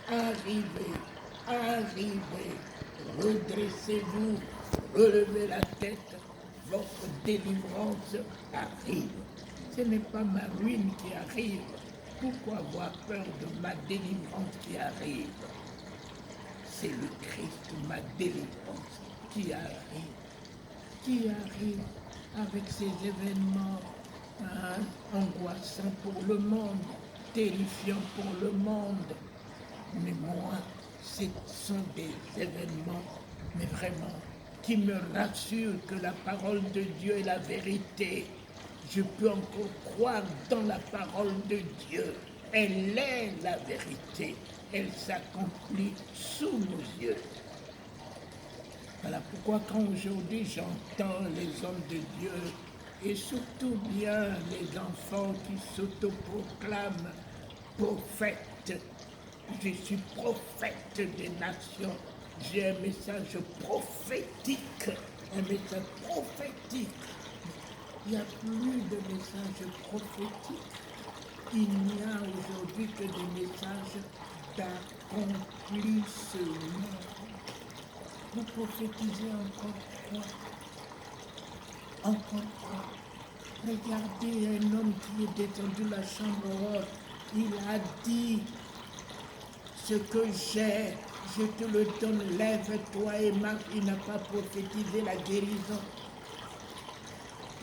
arrivez, arrivez, redressez-vous, relevez la tête, votre délivrance arrive. Ce n'est pas ma ruine qui arrive. Pourquoi avoir peur de ma délivrance qui arrive? C'est le Christ, ma délivrance, qui arrive avec ces événements angoissants pour le monde, terrifiants pour le monde. Mais moi, ce sont des événements, mais vraiment, qui me rassurent que la parole de Dieu est la vérité. Je peux encore croire dans la parole de Dieu. Elle est la vérité. Elle s'accomplit sous nos yeux. Voilà pourquoi quand aujourd'hui j'entends les hommes de Dieu, et surtout bien les enfants qui s'autoproclament prophètes, je suis prophète des nations, j'ai un message prophétique, Il n'y a plus de messages prophétiques. Il n'y a aujourd'hui que des messages d'accomplissement. Vous prophétisez encore quoi? Encore quoi? Regardez un homme qui est descendu la chambre haute. Il a dit, ce que j'ai, je te le donne, lève-toi et marche. Il n'a pas prophétisé la guérison.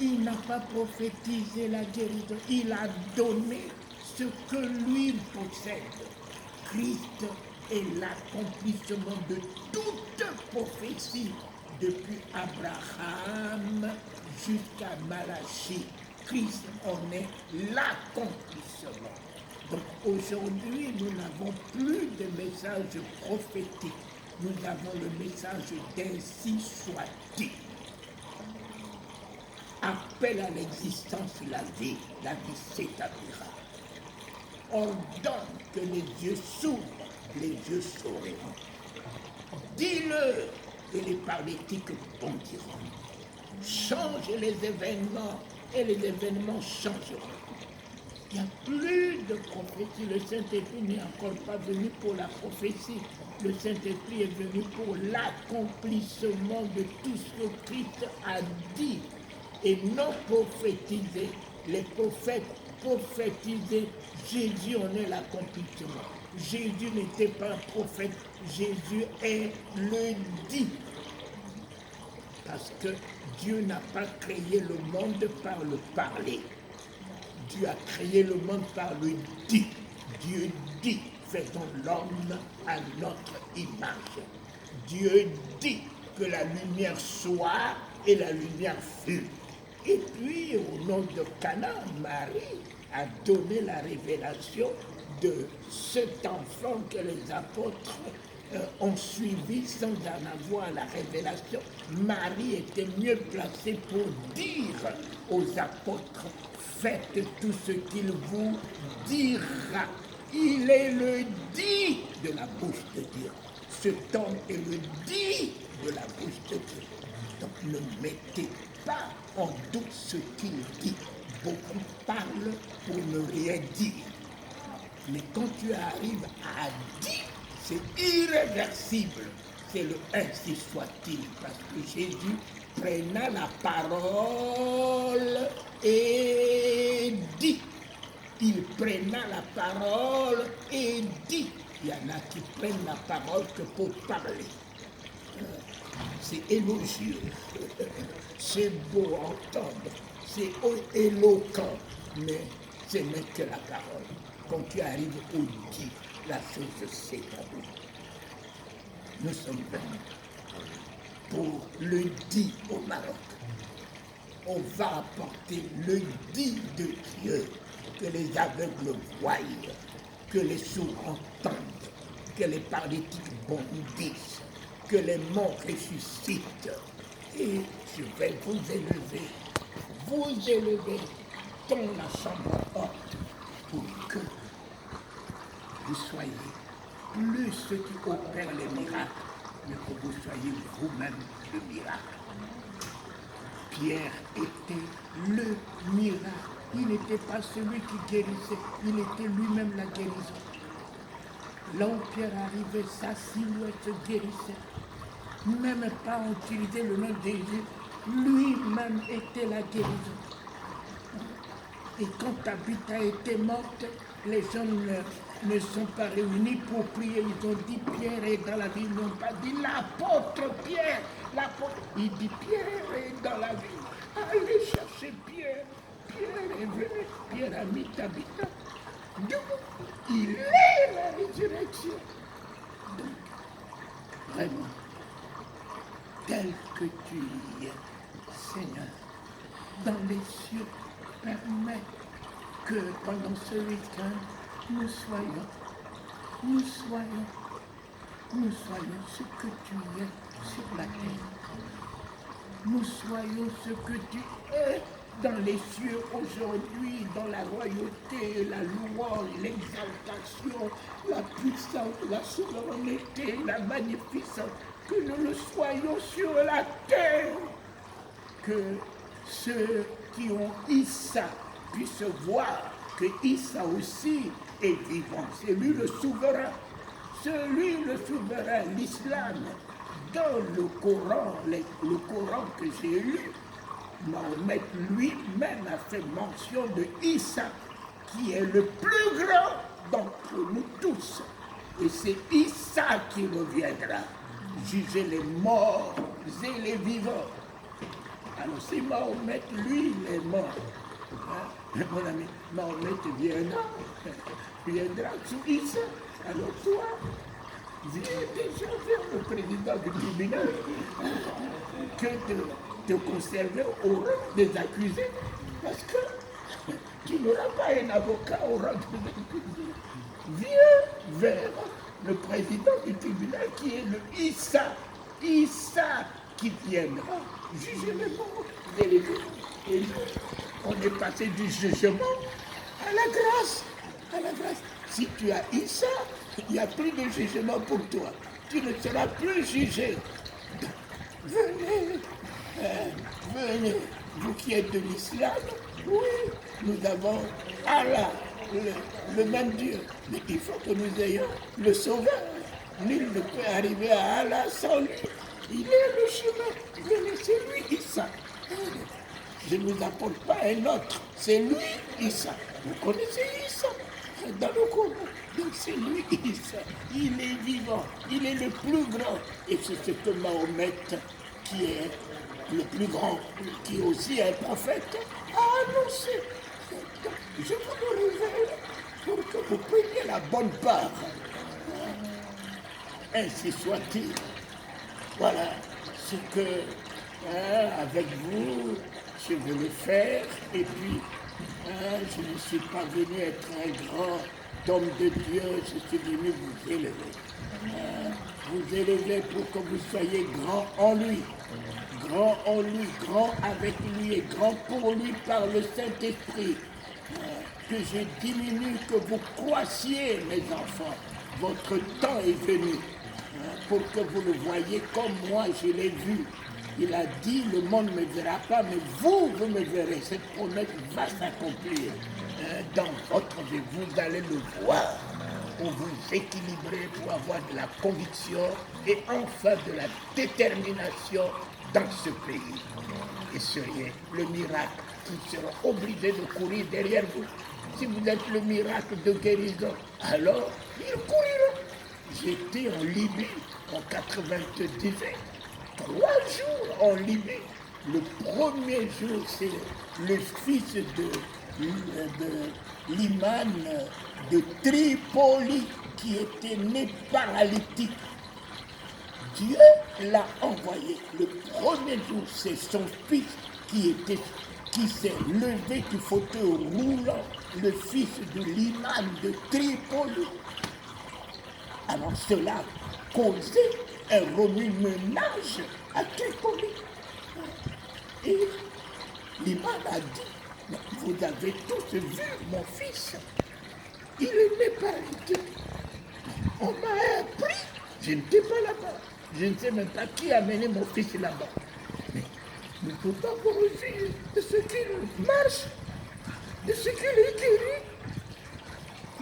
Il n'a pas prophétisé la guérison. Il a donné ce que lui possède. Christ est l'accomplissement de toute prophétie depuis Abraham jusqu'à Malachie. Christ en est l'accomplissement. Donc aujourd'hui, nous n'avons plus de message prophétique. Nous avons le message d'ainsi soit-il. Appelle à l'existence la vie s'établira. Ordonne que les yeux s'ouvrent, les yeux s'ouvriront. Dis-le et les paralytiques bondiront. Change les événements et les événements changeront. Il n'y a plus de prophétie. Le Saint-Esprit n'est encore pas venu pour la prophétie. Le Saint-Esprit est venu pour l'accomplissement de tout ce que Christ a dit et non prophétisé. Les prophètes prophétisaient. Jésus en est l'accomplissement. Jésus n'était pas un prophète. Jésus est le dit. Parce que Dieu n'a pas créé le monde par le parler. Dieu a créé le monde par le dit. Dieu dit, faisons l'homme à notre image. Dieu dit que la lumière soit et la lumière fut. Et puis, au nom de Cana, Marie a donné la révélation de cet enfant que les apôtres ont suivi sans en avoir la révélation. Marie était mieux placée pour dire aux apôtres, faites tout ce qu'il vous dira. Il est le dit de la bouche de Dieu. Cet homme est le dit de la bouche de Dieu. Donc ne mettez pas en doute ce qu'il dit. Beaucoup parlent pour ne rien dire. Mais quand tu arrives à dire, c'est irréversible. C'est le ainsi soit-il. Parce que Jésus prenait la parole et dit. Il prenait la parole et dit. Il y en a qui prennent la parole que pour parler. C'est élogieux. C'est beau à entendre. C'est éloquent. Mais ce n'est que la parole. Quand tu arrives au dit, la chose s'établit. Nous sommes venus pour le dit au Maroc. On va apporter le dit de Dieu, que les aveugles voient, que les sourds entendent, que les paralytiques bondissent, que les morts ressuscitent. Et je vais vous élever dans la chambre haute pour que vous soyez plus ceux qui opèrent les miracles, mais que vous soyez vous-même le miracle. Pierre était le miracle. Il n'était pas celui qui guérissait, il était lui-même la guérison. Là où Pierre arrivait, sa silhouette se guérissait. Même pas utiliser le nom de Jésus, lui-même était la guérison. Et quand Tabitha était morte, les gens ne sont pas réunis pour prier. Ils ont dit Pierre est dans la ville. Ils n'ont pas dit l'apôtre Pierre. Il dit Pierre est dans la ville. Allez chercher Pierre. Pierre est venu. Pierre a mis Tabitha. Il est la résurrection. Donc, vraiment, tel que tu es, Seigneur, dans les cieux, permets que pendant ce week-end, nous soyons ce que tu es sur la terre. Nous soyons ce que tu es dans les cieux aujourd'hui, dans la royauté, la louange, l'exaltation, la puissance, la souveraineté, la magnificence, que nous le soyons sur la terre, que ceux qui ont Issa puissent voir que Issa aussi est vivant. C'est lui le souverain, l'islam. Dans le Coran que j'ai lu, Mahomet lui-même a fait mention de Issa, qui est le plus grand d'entre nous tous. Et c'est Issa qui reviendra juger les morts et les vivants. Alors si Mahomet, lui, il est mort, hein, mon ami, Mahomet viendra sous Issa. Alors toi, viens déjà vers le président du tribunal que de conserver au rang des accusés, parce que tu n'auras pas un avocat au rang des accusés. Viens vers le président du tribunal qui est le Issa qui viendra juger les morts et les vivants. Et nous, on est passé du jugement à la grâce. Si tu as Issa, il n'y a plus de jugement pour toi. Tu ne seras plus jugé. Venez, vous qui êtes de l'islam, oui, nous avons Allah, le même Dieu. Mais il faut que nous ayons le sauveur. Nul ne peut arriver à Allah sans lui. Il est le chemin. Venez, c'est lui, Issa. Je ne vous apporte pas un autre. C'est lui, Issa. Vous connaissez Issa dans le Coran. Donc c'est lui, Issa. Il est vivant. Il est le plus grand. Et c'est ce que Mahomet, qui est le plus grand, qui est aussi un prophète, a annoncé. Donc, je vous le révèle pour que vous preniez la bonne part. Ainsi soit-il. Voilà ce que, avec vous, je veux le faire. Et puis, je ne suis pas venu être un grand homme de Dieu, je suis venu vous élever. Vous élever pour que vous soyez grand en lui, grand avec lui et grand pour lui par le Saint-Esprit. Que je diminue, que vous croissiez, mes enfants. Votre temps est venu pour que vous le voyez comme moi je l'ai vu. Il a dit, le monde ne me verra pas, mais vous me verrez. Cette promesse va s'accomplir dans votre vie. Vous allez le voir pour vous équilibrer, pour avoir de la conviction et enfin de la détermination dans ce pays. Et soyez le miracle qui sera obligé de courir derrière vous. Si vous êtes le miracle de guérison, alors ils couriront. J'étais en Libye en 98, 3 jours en Libye. Le premier jour, c'est le fils de l'imam de Tripoli qui était né paralytique. Dieu l'a envoyé. Le premier jour, c'est son fils qui s'est levé du fauteuil roulant, le fils de l'imam de Tripoli. Alors cela causait un remue-ménage à Tripoli. Et l'imam a dit, vous avez tous vu mon fils, il est né paralytique. On m'a appris, je n'étais pas là-bas. Je ne sais même pas qui a mené mon fils là-bas. Mais ne peut pas corriger de ce qu'il marche, de ce qu'il est guéri.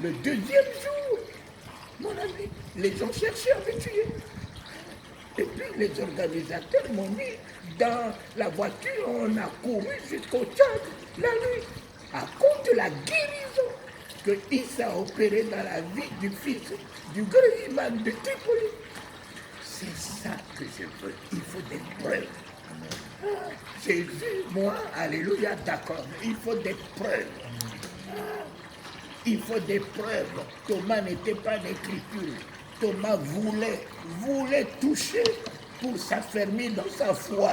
Le deuxième jour, mon Les gens cherchaient à me tuer. Et puis les organisateurs m'ont mis dans la voiture, on a couru jusqu'au Tchad la nuit, à cause de la guérison que Issa a opérée dans la vie du fils du grand imam de Tripoli. C'est ça que je veux. Il faut des preuves. Jésus, moi, alléluia, d'accord, mais il faut des preuves. Il faut des preuves. Thomas n'était pas d'écriture. Thomas voulait toucher pour s'affermir dans sa foi.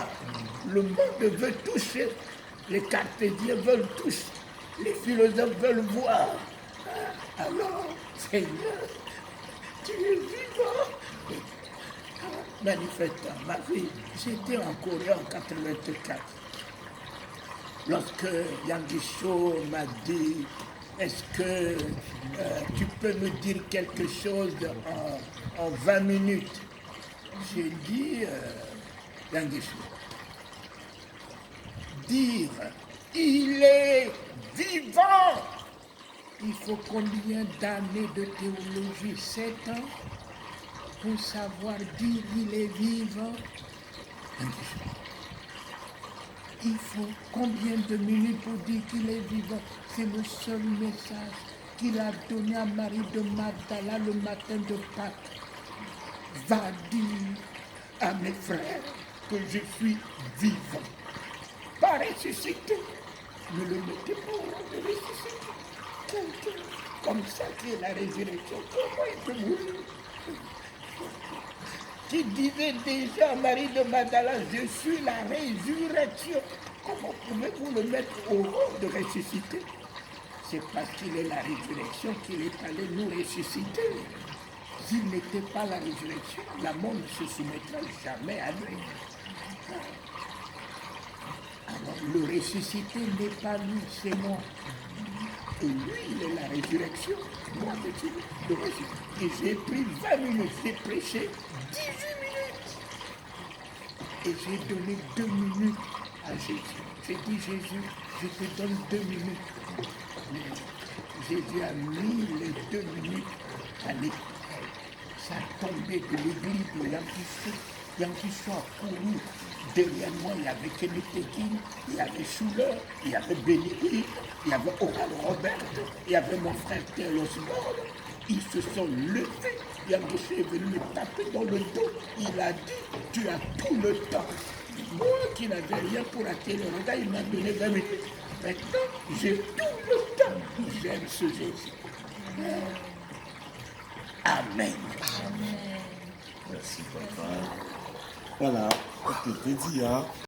Le monde veut toucher. Les cartésiens veulent toucher. Les philosophes veulent voir. Alors, Seigneur, tu es vivant. Manifestement, ma vie, j'étais en Corée en 84. Lorsque Yangisho m'a dit, est-ce que tu peux me dire quelque chose en 20 minutes? J'ai dit, Yangisho, dire, il est vivant. Il faut combien d'années de théologie? 7 ans pour savoir dire il est vivant. Il faut combien de minutes pour dire qu'il est vivant? C'est le seul message qu'il a donné à Marie de Magdala le matin de Pâques. Va dire à mes frères que je suis vivant. Pas ressuscité. Ne le mettez pas au rang de ressuscité. Quelqu'un comme ça qui est la résurrection, comment il peut mourir? Qui disait déjà à Marie de Magdala, je suis la résurrection. Comment pouvez-vous le mettre au rang de ressuscité? C'est parce qu'il est la résurrection qu'il est allé nous ressusciter. S'il n'était pas la résurrection, la mort ne se soumettra jamais à lui. Alors le ressuscité n'est pas lui, c'est moi. Et lui, il est la résurrection. Moi, je suis le ressuscité. Et j'ai pris 20 minutes, j'ai prêché 18 minutes. Et j'ai donné 2 minutes à Jésus. J'ai dit, Jésus, je te donne 2 minutes. Mais Jésus a mis les 2 minutes à l'école. Ça tombait de l'église de Yankiso a couru. Derrière moi, il y avait Kenneth Tekin, il y avait Schuller, il y avait Bénédicte, il y avait Oral Robert, il y avait mon frère Thélos Bord. Ils se sont levés. Yankiso est venu me taper dans le dos. Il a dit, tu as tout le temps. Moi qui n'avais rien pour attirer le regard, il m'a donné 20 minutes. Maintenant, j'ai tout le temps. J'aime ce Jésus. Amen. Merci, papa. Voilà, tout est dit, hein.